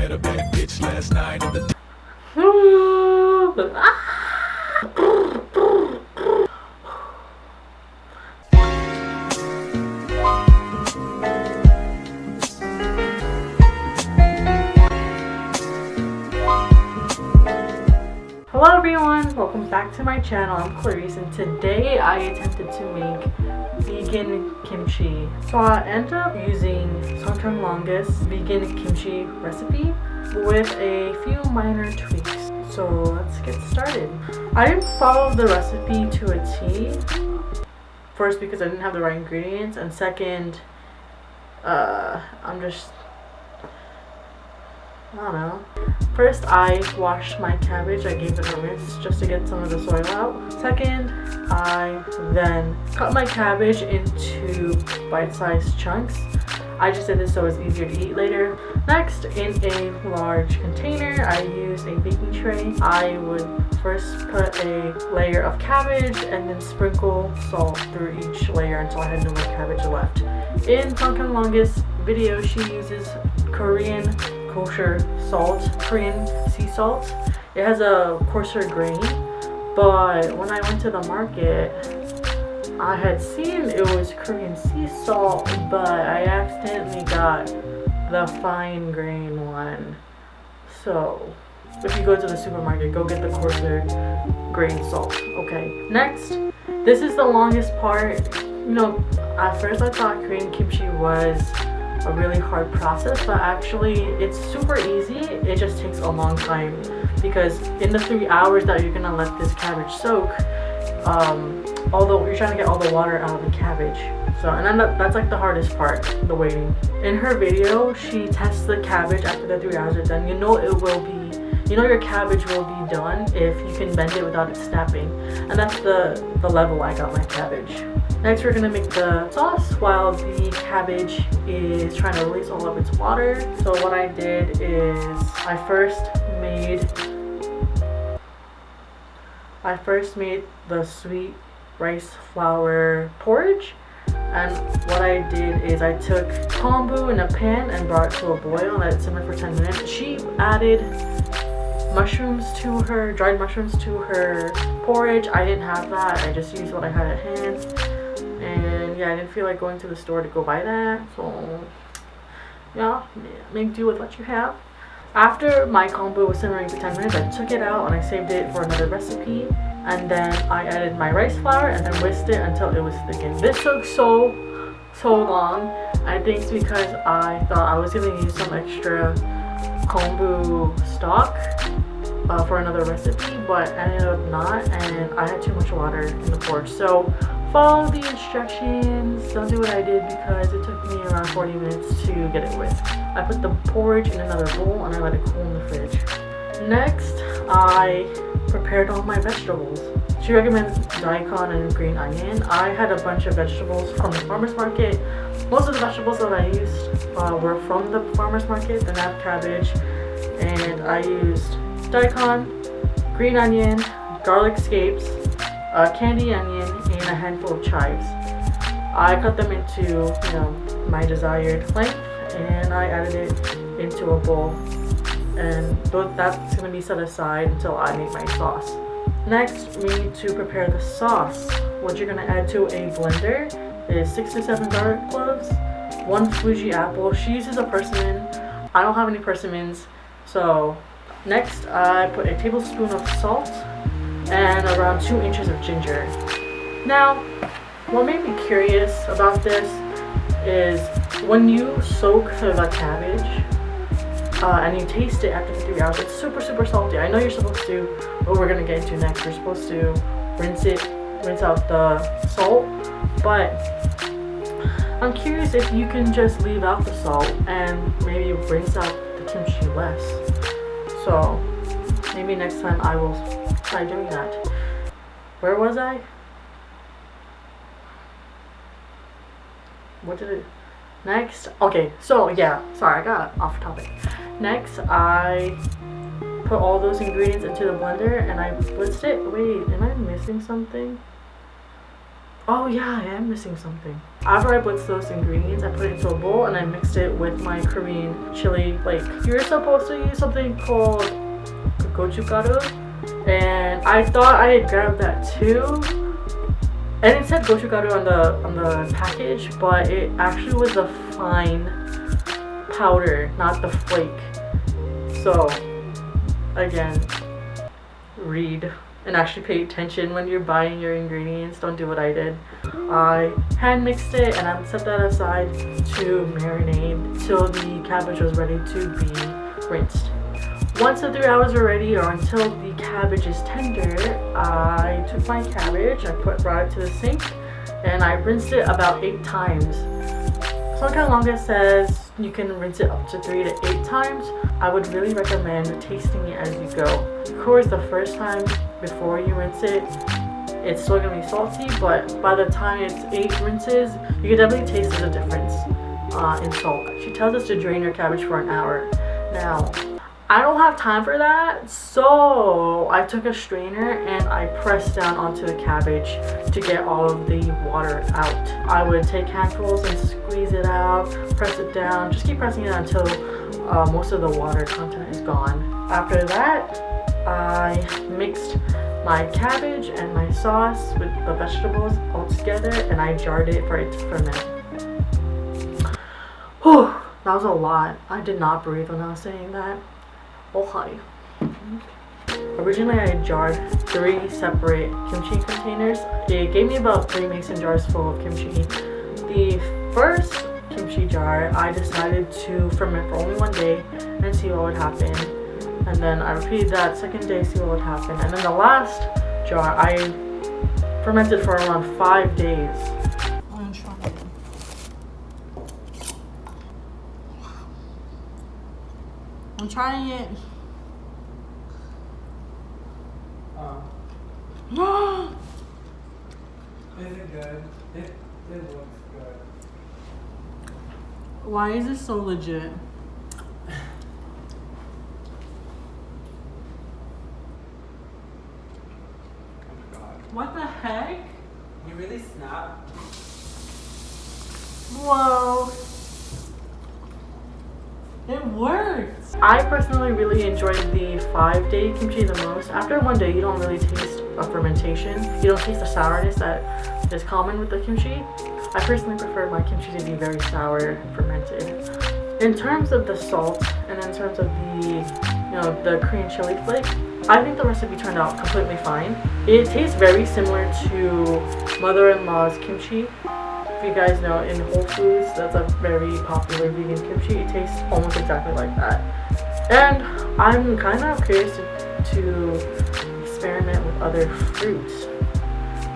met a bad bitch last night in the Hello everyone, welcome back to my channel. I'm Clarice and today I attempted to make vegan kimchi. So I ended up using Seonkyoung longest vegan kimchi recipe with a few minor tweaks. So let's get started. I didn't follow the recipe to a T. First because I didn't have the right ingredients, and second, I don't know. First, I washed my cabbage. I gave it a rinse just to get some of the soil out. Second, I then cut my cabbage into bite-sized chunks. I just did this so it's easier to eat later. Next, in a large container, I used a baking tray. I would first put a layer of cabbage and then sprinkle salt through each layer until I had no more cabbage left. In Seonkyoung Longest video, she uses Korean kosher salt, Korean sea salt. It has a coarser grain, but when I went to the market, I had seen it was Korean sea salt, but I accidentally got the fine grain one. So if you go to the supermarket, go get the coarser grain salt. Okay, next, this is the longest part. You know, at first I thought Korean kimchi was a really hard process, but actually it's super easy. It just takes a long time because in the 3 hours that you're gonna let this cabbage soak, although you're trying to get all the water out of the cabbage. So, and then that's like the hardest part, the waiting. In her video, she tests the cabbage after the 3 hours are done. You know your cabbage will be done if you can bend it without it snapping. And that's the level I got my cabbage. Next, we're gonna make the sauce while the cabbage is trying to release all of its water. So what I did is I first made the sweet rice flour porridge. And what I did is I took kombu in a pan and brought it to a boil and let it simmer for 10 minutes. She added dried mushrooms to her porridge. I didn't have that. I just used what I had at hand. And yeah, I didn't feel like going to the store to go buy that. So yeah, make do with what you have. After my kombu was simmering for 10 minutes, I took it out and I saved it for another recipe. And then I added my rice flour and then whisked it until it was thickened. This took so long. I think it's because I thought I was going to use some extra kombu stock for another recipe, but ended up not, and I had too much water in the porridge. So follow the instructions. Don't do what I did because it took me around 40 minutes to get it whisked. I put the porridge in another bowl and I let it cool in the fridge. Next, I prepared all my vegetables. She recommends daikon and green onion. I had a bunch of vegetables from the farmer's market. Most of the vegetables that I used were from the farmer's market, the napa cabbage, and I used daikon, green onion, garlic scapes, candy onion, and a handful of chives. I cut them into my desired length, and I added it into a bowl, and that's going to be set aside until I make my sauce. Next, we need to prepare the sauce. What you're going to add to a blender is 6 to 7 garlic cloves, 1 fuji apple. She uses a persimmon. I don't have any persimmons. So next, I put a tablespoon of salt and around 2 inches of ginger. Now, what made me curious about this is when you soak the cabbage and you taste it after the 3 hours, it's super salty. I know you're supposed to, what we're gonna get into next, you're supposed to rinse out the salt, but I'm curious if you can just leave out the salt and maybe rinse out the kimchi less. So maybe next time I will try doing that. Where was I? What did it? Next, okay, so yeah, sorry, I got off topic. Next, I put all those ingredients into the blender and I blitzed it. Wait, am I missing something? Oh yeah, I am missing something. After I blitzed those ingredients, I put it into a bowl and I mixed it with my Korean chili flake. You're supposed to use something called gochugaru, and I thought I had grabbed that too. And it said gochugaru on the package, but it actually was the fine powder, not the flake. So again, read and actually pay attention when you're buying your ingredients. Don't do what I did. I hand mixed it and I set that aside to marinate till the cabbage was ready to be rinsed. Once the 3 hours are ready, or until the cabbage is tender, I took my cabbage, brought it to the sink, and I rinsed it about 8 times. Seonkyoung says you can rinse it up to 3 to 8 times. I would really recommend tasting it as you go. Of course, the first time before you rinse it, it's still gonna be salty, but by the time it's 8 rinses, you can definitely taste the difference in salt. She tells us to drain your cabbage for an hour. Now, I don't have time for that, so I took a strainer and I pressed down onto the cabbage to get all of the water out. I would take handfuls and squeeze it out, press it down, just keep pressing it until most of the water content is gone. After that, I mixed my cabbage and my sauce with the vegetables all together and I jarred it for it to ferment. Whew, that was a lot. I did not breathe when I was saying that. Oh hi. Originally I jarred 3 separate kimchi containers. It gave me about 3 mason jars full of kimchi. The first kimchi jar I decided to ferment for only 1 day and see what would happen. And then I repeated that second day, see what would happen. And then the last jar I fermented for around 5 days. I'm trying it. I'm trying it. Is it good? It looks good. Why is it so legit? Oh my god. What the heck? You really snapped? Whoa. It worked! I personally really enjoyed the 5-day kimchi the most. After 1 day, you don't really taste a fermentation. You don't taste the sourness that is common with the kimchi. I personally prefer my kimchi to be very sour and fermented. In terms of the salt and in terms of the Korean chili flake, I think the recipe turned out completely fine. It tastes very similar to mother-in-law's kimchi. If you guys know, in Whole Foods, that's a very popular vegan kimchi. It tastes almost exactly like that. And I'm kind of curious to experiment with other fruits.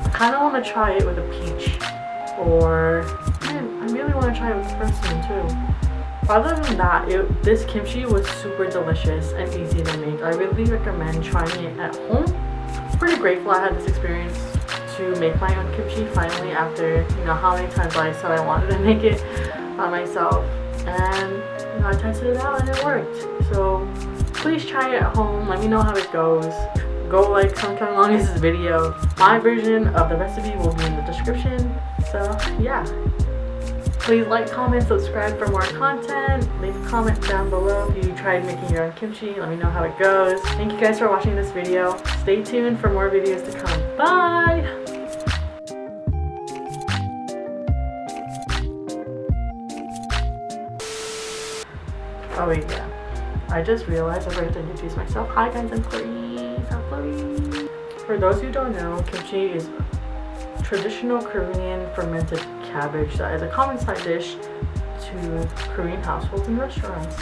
I kind of want to try it with a peach, or man, I really want to try it with persimmon too. Other than that, this kimchi was super delicious and easy to make. I really recommend trying it at home. I'm pretty grateful I had this experience to make my own kimchi finally, after how many times I said I wanted to make it by myself, and I tested it out and it worked. So please try it at home. Let me know how it goes. Go like Seonkyoung's video. My version of the recipe will be in the description. So yeah, please like, comment, subscribe for more content. Leave a comment down below if you tried making your own kimchi. Let me know how it goes. Thank you guys for watching this video. Stay tuned for more videos to come. Bye! Oh wait, yeah. I just realized I forgot to introduce myself. Hi guys, I'm Clarice. I'm Clarice. For those who don't know, kimchi is traditional Korean fermented cabbage that is a common side dish to Korean households and restaurants.